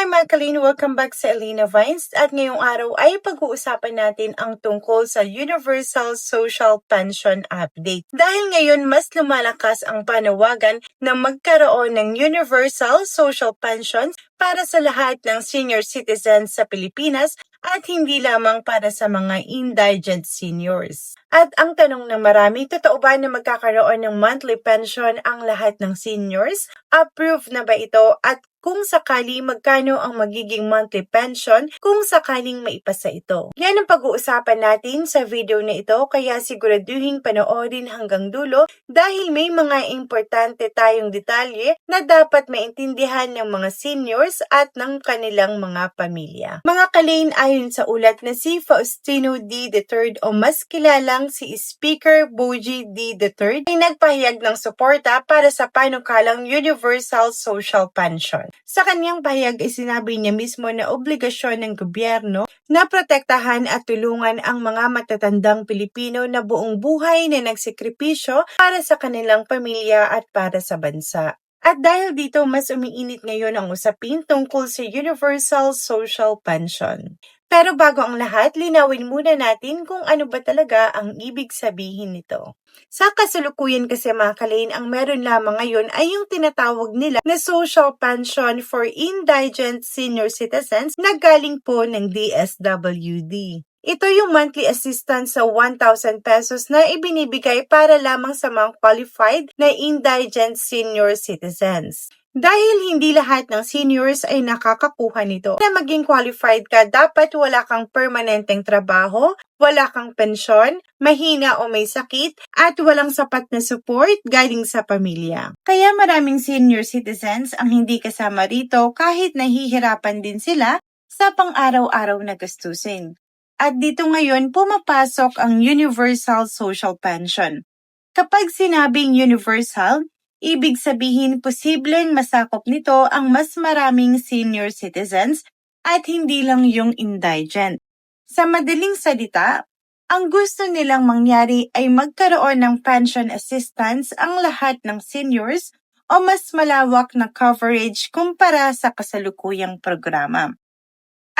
Hi mga Kalin! Welcome back sa Elena Vines at ngayong araw ay pag-uusapan natin ang tungkol sa Universal Social Pension Update. Dahil ngayon mas lumalakas ang panawagan na magkaroon ng Universal Social Pension para sa lahat ng senior citizens sa Pilipinas at hindi lamang para sa mga indigent seniors. At ang tanong ng marami, totoo ba na magkakaroon ng monthly pension ang lahat ng seniors? Approved na ba ito at kung sakali magkano ang magiging monthly pension kung sakaling maipasa ito? Yan ang pag-uusapan natin sa video na ito kaya siguraduhin panoorin hanggang dulo dahil may mga importante tayong detalye na dapat maintindihan ng mga seniors at ng kanilang mga pamilya. Mga Kalin, ayon sa ulat na si Faustino D. III o mas kilalang si Speaker Bogie D. III ay nagpahayag ng suporta para sa panukalang Universal Social Pension. Sa kanyang pahayag ay sinabi niya mismo na obligasyon ng gobyerno na protektahan at tulungan ang mga matatandang Pilipino na buong buhay na nagsekripisyo para sa kanilang pamilya at para sa bansa. At dahil dito, mas umiinit ngayon ang usapin tungkol sa Universal Social Pension. Pero bago ang lahat, linawin muna natin kung ano ba talaga ang ibig sabihin nito. Sa kasalukuyan kasi mga Kalin, ang meron lamang ngayon ay yung tinatawag nila na Social Pension for Indigent Senior Citizens na galing po ng DSWD. Ito yung monthly assistance sa 1,000 pesos na ibinibigay para lamang sa mga qualified na indigent senior citizens. Dahil hindi lahat ng seniors ay nakakakuha nito. Na maging qualified ka, dapat wala kang permanenteng trabaho, wala kang pensyon, mahina o may sakit, at walang sapat na support galing sa pamilya. Kaya maraming senior citizens ang hindi kasama rito kahit nahihirapan din sila sa pang-araw-araw na gastusin. At dito ngayon pumapasok ang Universal Social Pension. Kapag sinabing universal, ibig sabihin posibleng masakop nito ang mas maraming senior citizens at hindi lang yung indigent. Sa madaling salita, ang gusto nilang mangyari ay magkaroon ng pension assistance ang lahat ng seniors o mas malawak na coverage kumpara sa kasalukuyang programa.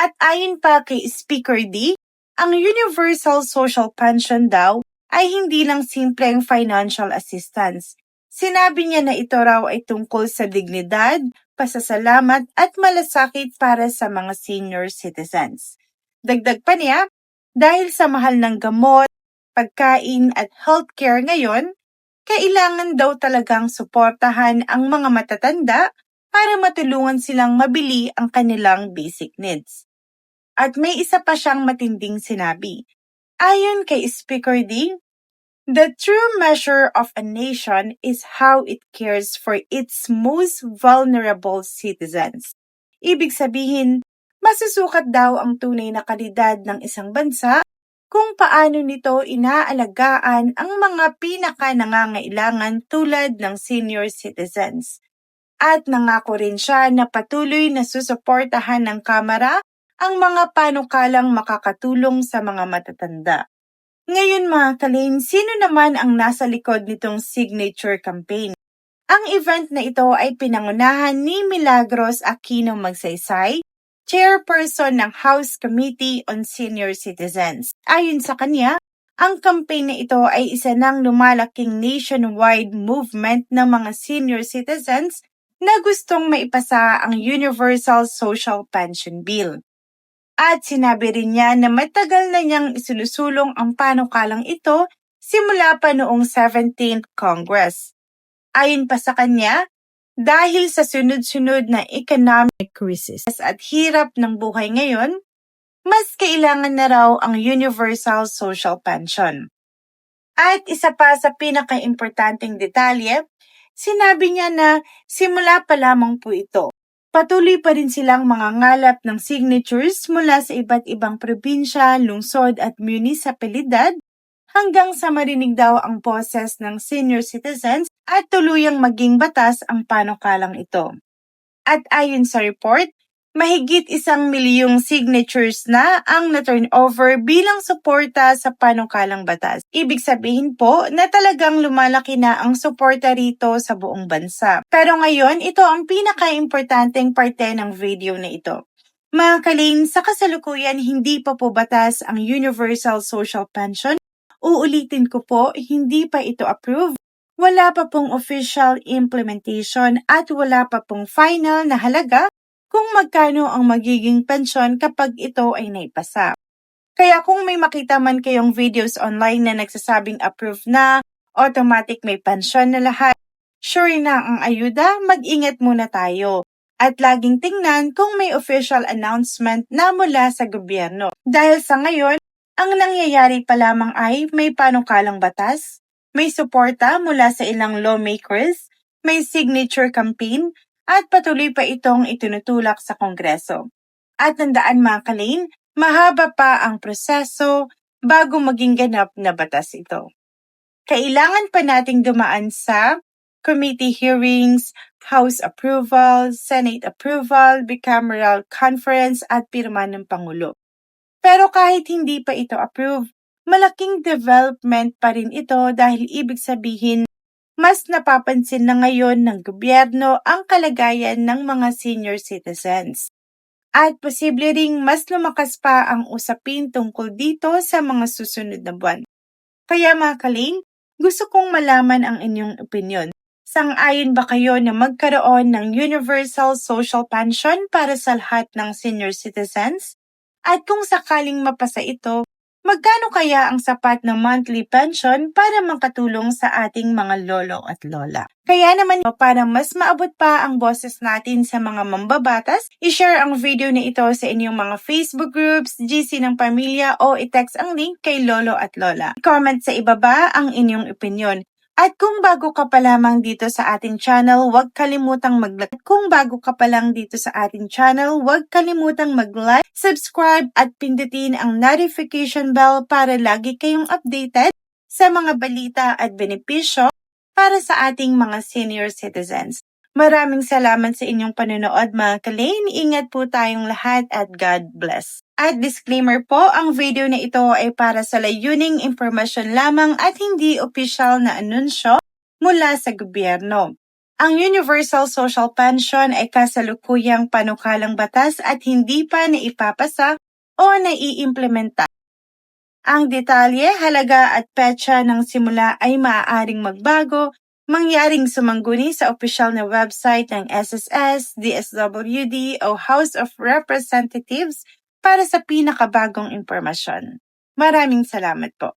At ayon pa kay Speaker D, ang Universal Social Pension daw ay hindi lang simpleng financial assistance. Sinabi niya na ito raw ay tungkol sa dignidad, pasasalamat at malasakit para sa mga senior citizens. Dagdag pa niya, dahil sa mahal ng gamot, pagkain at healthcare ngayon, kailangan daw talagang suportahan ang mga matatanda para matulungan silang mabili ang kanilang basic needs. At may isa pa siyang matinding sinabi. Ayon kay Speaker D, the true measure of a nation is how it cares for its most vulnerable citizens. Ibig sabihin, masusukat daw ang tunay na kalidad ng isang bansa kung paano nito inaalagaan ang mga pinaka-nangangailangan tulad ng senior citizens. At nangako rin siya na patuloy na susuportahan ng Kamara ang mga panukalang makakatulong sa mga matatanda. Ngayon mga Kalin, sino naman ang nasa likod nitong signature campaign? Ang event na ito ay pinangunahan ni Milagros Aquino Magsaysay, chairperson ng House Committee on Senior Citizens. Ayon sa kanya, ang campaign na ito ay isa ng lumalaking nationwide movement ng mga senior citizens na gustong maipasa ang Universal Social Pension Bill. At sinabi rin niya na matagal na niyang isinusulong ang panukalang ito simula pa noong 17th Congress. Ayon pa sa kanya, dahil sa sunod-sunod na economic crisis at hirap ng buhay ngayon, mas kailangan na raw ang Universal Social Pension. At isa pa sa pinaka-importanteng detalye, sinabi niya na simula pa lamang po ito. Patuloy pa rin silang mangangalap ng signatures mula sa iba't ibang probinsya, lungsod at munisipalidad hanggang sa marinig daw ang boses ng senior citizens at tuluyang maging batas ang panukalang ito. At ayon sa report, Mahigit 1 milyong signatures na ang na-turn over bilang suporta sa panukalang batas. Ibig sabihin po na talagang lumalaki na ang suporta rito sa buong bansa. Pero ngayon, ito ang pinaka-importanteng parte ng video na ito. Mga kalin, sa kasalukuyan hindi pa po batas ang Universal Social Pension. Uulitin ko po, hindi pa ito approved. Wala pa pong official implementation at wala pa pong final na halaga kung magkano ang magiging pensyon kapag ito ay naipasa. Kaya kung may makita man kayong videos online na nagsasabing approved na, automatic may pensyon na lahat, sure na ang ayuda, mag-ingat muna tayo. At laging tingnan kung may official announcement na mula sa gobyerno. Dahil sa ngayon, ang nangyayari pa lamang ay may panukalang batas, may suporta mula sa ilang lawmakers, may signature campaign, at patuloy pa itong itinutulak sa Kongreso. At tandaan mga kalin, mahaba pa ang proseso bago maging ganap na batas ito. Kailangan pa nating dumaan sa committee hearings, House approval, Senate approval, bicameral conference at pirma ng Pangulo. Pero kahit hindi pa ito approved, malaking development pa rin ito dahil ibig sabihin mas napapansin na ngayon ng gobyerno ang kalagayan ng mga senior citizens. At posible ring mas lumakas pa ang usapin tungkol dito sa mga susunod na buwan. Kaya mga kalin, gusto kong malaman ang inyong opinyon. Sang-ayon ba kayo na magkaroon ng Universal Social Pension para sa lahat ng senior citizens? At kung sakaling mapasa ito, magkano kaya ang sapat na monthly pension para makatulong sa ating mga lolo at lola? Kaya naman para mas maabot pa ang boses natin sa mga mambabatas, i-share ang video na ito sa inyong mga Facebook groups, GC ng pamilya o i-text ang link kay lolo at lola. I-comment sa ibaba ang inyong opinion. At kung bago ka pa lamang dito sa ating channel, huwag kalimutang mag-like. Kung bago ka pa lang dito sa ating channel, huwag kalimutang mag-like, subscribe at pindutin ang notification bell para lagi kayong updated sa mga balita at benepisyo para sa ating mga senior citizens. Maraming salamat sa inyong panonood mga kalin. Ingat po tayong lahat at God bless. At disclaimer po, ang video na ito ay para sa layuning impormasyon lamang at hindi opisyal na anunsyo mula sa gobyerno. Ang Universal Social Pension ay kasalukuyang panukalang batas at hindi pa naipapasa o naiimplementa. Ang detalye, halaga at petsa ng simula ay maaaring magbago, mangyaring sumangguni sa opisyal na website ng SSS, DSWD o House of Representatives para sa pinakabagong impormasyon. Maraming salamat po.